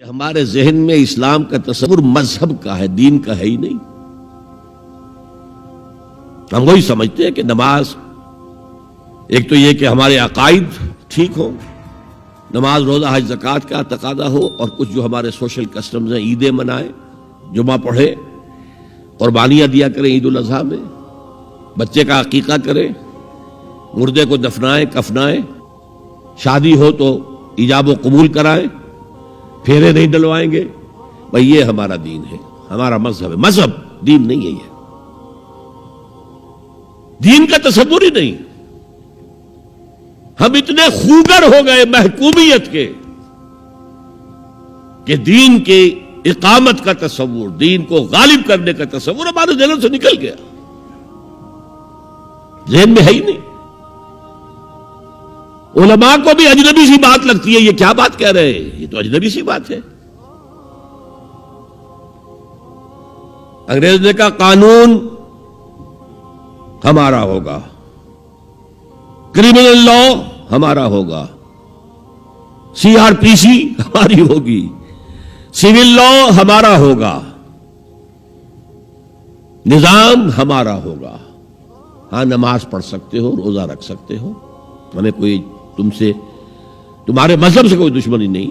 ہمارے ذہن میں اسلام کا تصور مذہب کا ہے، دین کا ہے ہی نہیں۔ ہم وہی سمجھتے ہیں کہ نماز، ایک تو یہ کہ ہمارے عقائد ٹھیک ہو، نماز روزہ حج زکوٰۃ کا تقاضا ہو، اور کچھ جو ہمارے سوشل کسٹمز ہیں، عیدیں منائیں، جمعہ پڑھے، قربانیاں دیا کریں عید الاضحیٰ میں، بچے کا عقیقہ کریں، مردے کو دفنائیں کفنائیں، شادی ہو تو ایجاب و قبول کرائیں، پھیرے نہیں ڈلوائیں گے۔ بھئی یہ ہمارا دین ہے، ہمارا مذہب ہے۔ مذہب دین نہیں ہے، یہ دین کا تصور ہی نہیں۔ ہم اتنے خوگر ہو گئے محکومیت کے کہ دین کے اقامت کا تصور، دین کو غالب کرنے کا تصور ہمارے ذہن سے نکل گیا، ذہن میں ہے ہی نہیں۔ علماء کو بھی اجنبی سی بات لگتی ہے، یہ کیا بات کہہ رہے ہیں، یہ تو اجنبی سی بات ہے۔ انگریز نے کہا قانون ہمارا ہوگا، کرمنل لا ہمارا ہوگا، CRPC ہماری ہوگی، سول لا ہمارا ہوگا، نظام ہمارا ہوگا۔ ہاں نماز پڑھ سکتے ہو، روزہ رکھ سکتے ہو، ہمیں کوئی تم سے، تمہارے مذہب سے کوئی دشمنی نہیں،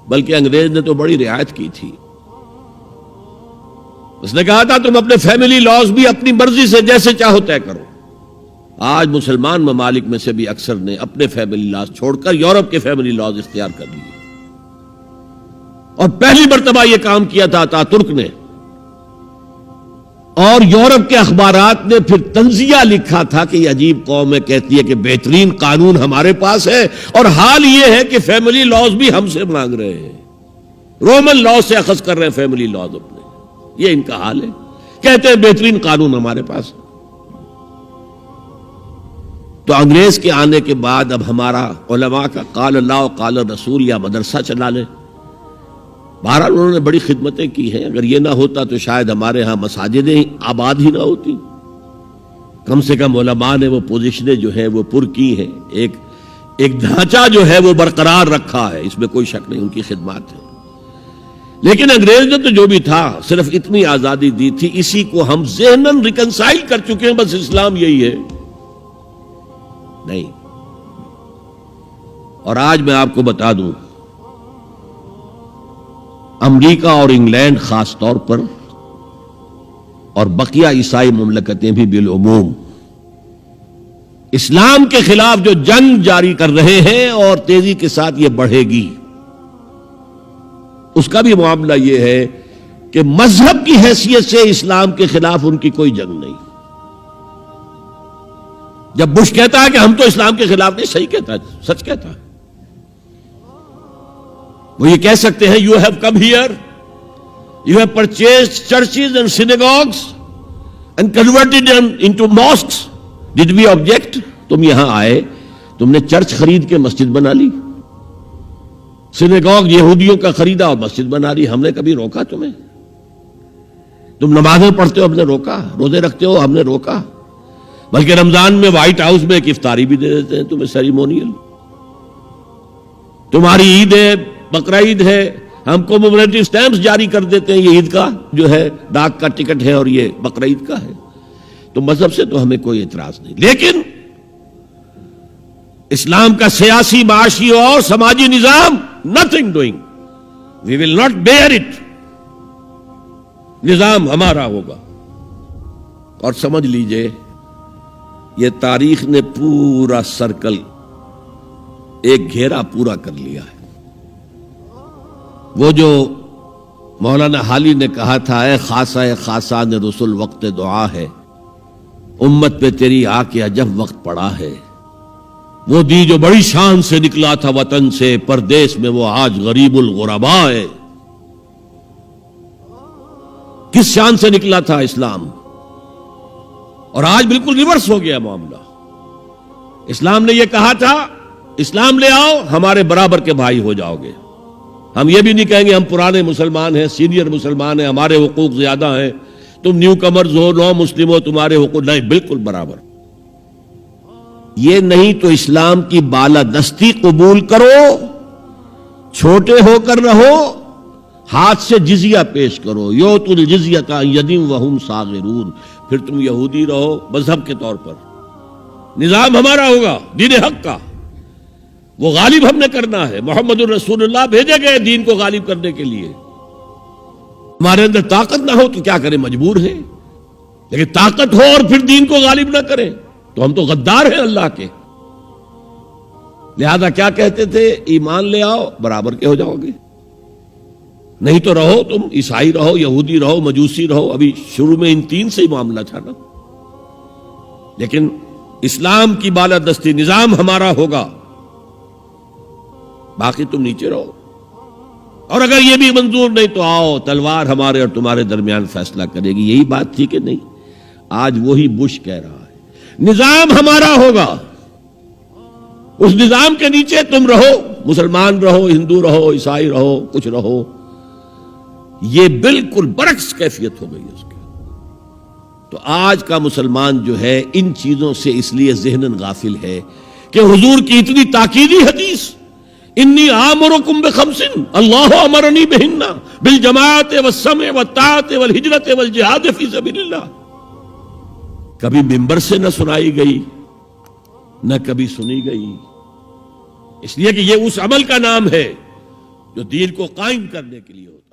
بلکہ انگریز نے تو بڑی رعایت کی تھی۔ اس نے کہا تھا تم اپنے فیملی لاز بھی اپنی مرضی سے جیسے چاہو طے کرو۔ آج مسلمان ممالک میں سے بھی اکثر نے اپنے فیملی لاز چھوڑ کر یورپ کے فیملی لاز اختیار کر لیے، اور پہلی مرتبہ یہ کام کیا تھا اتا ترک نے، اور یورپ کے اخبارات نے پھر تنزیہ لکھا تھا کہ یہ عجیب قوم ہے، کہتی ہے کہ بہترین قانون ہمارے پاس ہے، اور حال یہ ہے کہ فیملی لاز بھی ہم سے مانگ رہے ہیں، رومن لاز سے اخذ کر رہے ہیں فیملی لاز اپنے۔ یہ ان کا حال ہے، کہتے ہیں بہترین قانون ہمارے پاس۔ تو انگریز کے آنے کے بعد اب ہمارا علماء کا قال اللہ و قال رسول یا مدرسہ چلا لیں۔ بہرحال انہوں نے بڑی خدمتیں کی ہیں، اگر یہ نہ ہوتا تو شاید ہمارے ہاں مساجدیں آباد ہی نہ ہوتی۔ کم سے کم علماء نے وہ پوزیشنیں جو ہیں وہ پر کی ہیں، ایک ڈھانچہ جو ہے وہ برقرار رکھا ہے، اس میں کوئی شک نہیں، ان کی خدمات ہے۔ لیکن انگریز نے تو جو بھی تھا صرف اتنی آزادی دی تھی، اسی کو ہم ذہناً ریکنسائل کر چکے ہیں، بس اسلام یہی ہے نہیں۔ اور آج میں آپ کو بتا دوں، امریکہ اور انگلینڈ خاص طور پر، اور بقیہ عیسائی مملکتیں بھی بالعموم، اسلام کے خلاف جو جنگ جاری کر رہے ہیں، اور تیزی کے ساتھ یہ بڑھے گی، اس کا بھی معاملہ یہ ہے کہ مذہب کی حیثیت سے اسلام کے خلاف ان کی کوئی جنگ نہیں۔ جب بش کہتا ہے کہ ہم تو اسلام کے خلاف نہیں، صحیح کہتا ہے، سچ کہتا ہے۔ وہ یہ کہہ سکتے ہیں you have come here, you have purchased churches and synagogues and converted them into mosques. Did we object? تم یہاں آئے، تم نے چرچ خرید کے مسجد بنا لی، سینیگوگ یہودیوں کا خریدا اور مسجد بنا لی، ہم نے کبھی روکا تمہیں؟ تم نمازیں پڑھتے ہو، ہم نے روکا؟ روزے رکھتے ہو، ہم نے روکا؟ بلکہ رمضان میں وائٹ ہاؤس میں ایک افطاری بھی دے دیتے ہیں تمہیں، سیریمونیل۔ تمہاری عید ہے، بقرہ عید ہے، ہم کو کمیموریٹو سٹیمپس جاری کر دیتے ہیں، یہ عید کا جو ہے ڈاک کا ٹکٹ ہے، اور یہ بقرہ عید کا ہے۔ تو مذہب سے تو ہمیں کوئی اعتراض نہیں، لیکن اسلام کا سیاسی، معاشی اور سماجی نظام nothing doing, we will not bear it، نظام ہمارا ہوگا۔ اور سمجھ لیجئے یہ تاریخ نے پورا سرکل، ایک گھیرا پورا کر لیا ہے۔ وہ جو مولانا حالی نے کہا تھا، اے خاصہ خاصان رسول وقت دعا ہے، امت پہ تیری آ کے عجب وقت پڑا ہے، وہ دی جو بڑی شان سے نکلا تھا وطن سے، پردیس میں وہ آج غریب الغربا ہے۔ کس شان سے نکلا تھا اسلام، اور آج بالکل ریورس ہو گیا معاملہ۔ اسلام نے یہ کہا تھا اسلام لے آؤ، ہمارے برابر کے بھائی ہو جاؤ گے۔ ہم یہ بھی نہیں کہیں گے ہم پرانے مسلمان ہیں، سینئر مسلمان ہیں، ہمارے حقوق زیادہ ہیں، تم نیو کمرز ہو، نو مسلم ہو، تمہارے حقوق نہیں، بالکل برابر۔ یہ نہیں تو اسلام کی بالادستی قبول کرو، چھوٹے ہو کر رہو، ہاتھ سے جزیہ پیش کرو، یوت الجزیۃ عن ید وہم صاغرون، پھر تم یہودی رہو مذہب کے طور پر، نظام ہمارا ہوگا دین حق کا، وہ غالب ہم نے کرنا ہے، محمد الرسول اللہ بھیجے گئے دین کو غالب کرنے کے لیے، ہمارے اندر طاقت نہ ہو تو کیا کریں، مجبور ہیں، لیکن طاقت ہو اور پھر دین کو غالب نہ کریں تو ہم تو غدار ہیں اللہ کے۔ لہذا کیا کہتے تھے، ایمان لے آؤ برابر کے ہو جاؤ گے، نہیں تو رہو تم عیسائی رہو، یہودی رہو، مجوسی رہو۔ ابھی شروع میں ان تین سے ہی معاملہ تھا نا، لیکن اسلام کی بالادستی، نظام ہمارا ہوگا، باقی تم نیچے رہو، اور اگر یہ بھی منظور نہیں تو آؤ تلوار ہمارے اور تمہارے درمیان فیصلہ کرے گی۔ یہی بات تھی کہ نہیں؟ آج وہی بش کہہ رہا ہے نظام ہمارا ہوگا، اس نظام کے نیچے تم رہو، مسلمان رہو، ہندو رہو، عیسائی رہو، کچھ رہو۔ یہ بالکل برعکس کیفیت ہو گئی اس کی۔ تو آج کا مسلمان جو ہے ان چیزوں سے اس لیے ذہناً غافل ہے کہ حضور کی اتنی تاکیدی حدیث، انی آمرکم بخمس اللہ امرنی بہن بالجماعت والسمع والطاعت والہجرت والجہاد فی سبیل اللہ، کبھی ممبر سے نہ سنائی گئی نہ کبھی سنی گئی، اس لیے کہ یہ اس عمل کا نام ہے جو دین کو قائم کرنے کے لیے ہوتا ہے۔